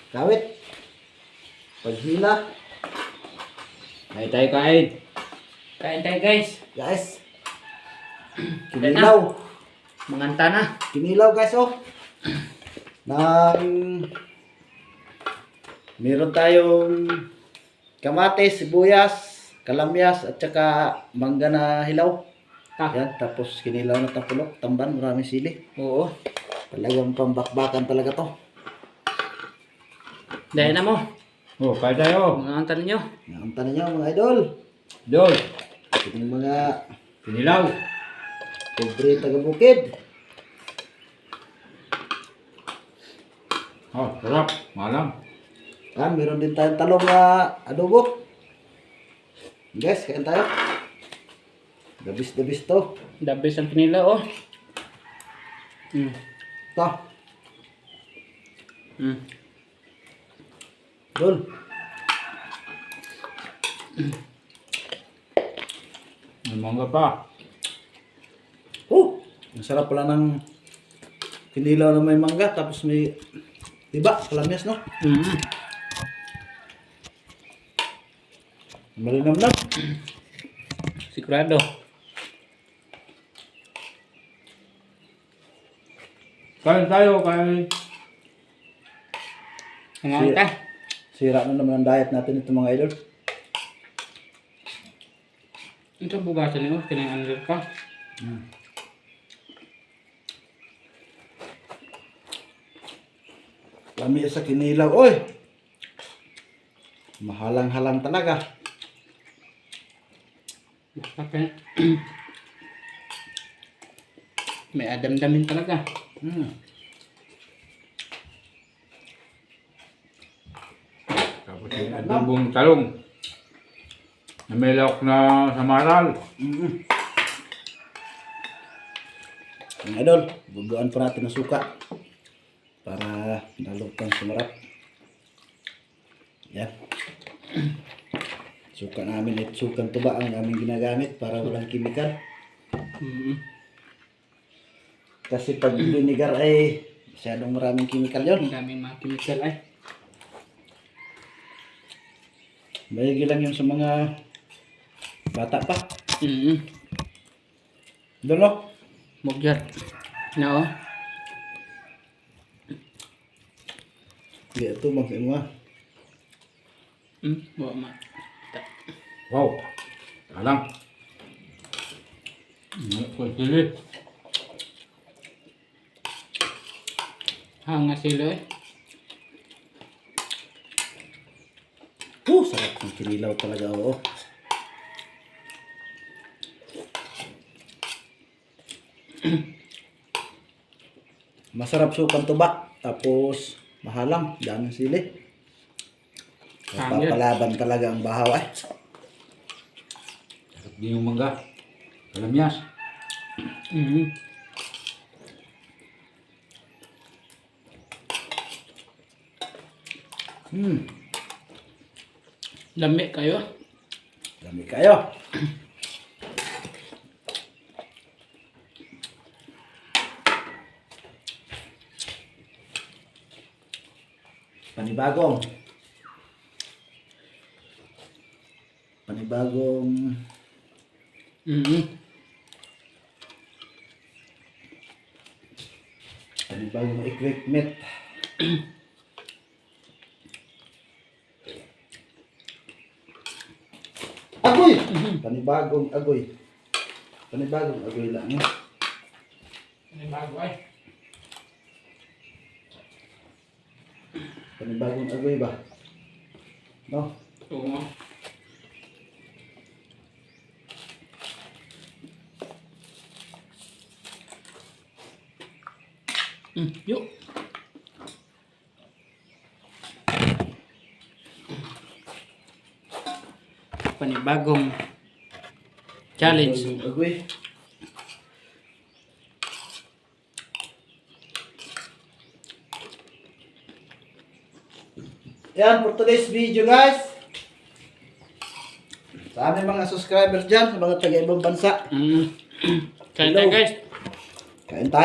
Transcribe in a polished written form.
Kawit. Paghila. Kain tayo kain. Kain tayo guys. Guys. Kinilaw. Manganta na. Kinilaw guys oh. Meron tayong kamatis, sibuyas, kalamyas at saka mangga na hilaw. Yan, tapos kinilaw na tapulok, tamban, maraming sili. Oo. Talagang pambakbakan talaga to. Dahil na mo. Oh, kain tayo. Manganta ninyo. Nakanta ninyo mga idol. Dol. Itong mga Pinilaw. pobre taga-bukid. Oh, sarap. Malam. Meron din tayong talong na adobo. Guys, kain tayo. Dabis to. The best ang pinila oh. Ito. Dol. May mangga pa. Ang sarap pala ng kinilaw na may mangga. Tapos may, diba, kalamyas no? Malinamnam. Sigurado. Kain tayo, kain. Manganta. Sira na naman ang diet natin ito mga idol. Ito bugasan nyo. Pinang-under ka. Lami sa kinilaw. Oy! Mahalang-halang talaga. Okay. May adam-damin talaga. Tapos yung adobong talong. Na may lawak na samaral. Mga idol, bubuan pa natin ng suka. Para lalo pang sumarap. Yan. Suka namin at sukang tuba ang aming ginagamit para walang kimikal. Kasi pag vinegar ay masyadong maraming kimikal Ang yon. daming mga chemical ay. Bayagi lang yun sa mga bata pa. Doon no? Mugyat. No. Hindi ito mga mo. Bawa ma. Wow. Talang. Sili. Hanga sila eh. Sarap ng kinilaw talaga oo. Masarap sukang tuba. Tapos mahalang. Daming sili. Papalaban talaga ang bahaw eh. Sarap din yung mangga. Kalamyas. Lami kayo. Dami kayo. Panibagong panibagong equipment. Agoy! Panibagong agoy. Panibagong agoy lang. Ano bago ay? Panibagong agoy ba? No? Oo. Yuk. Panibagong challenge. Panibagong agoy. Yan for today's video guys. Sa aming mga subscribers dyan, sa mga taga-ibang bansa. Kain tayo guys. Kain tayo.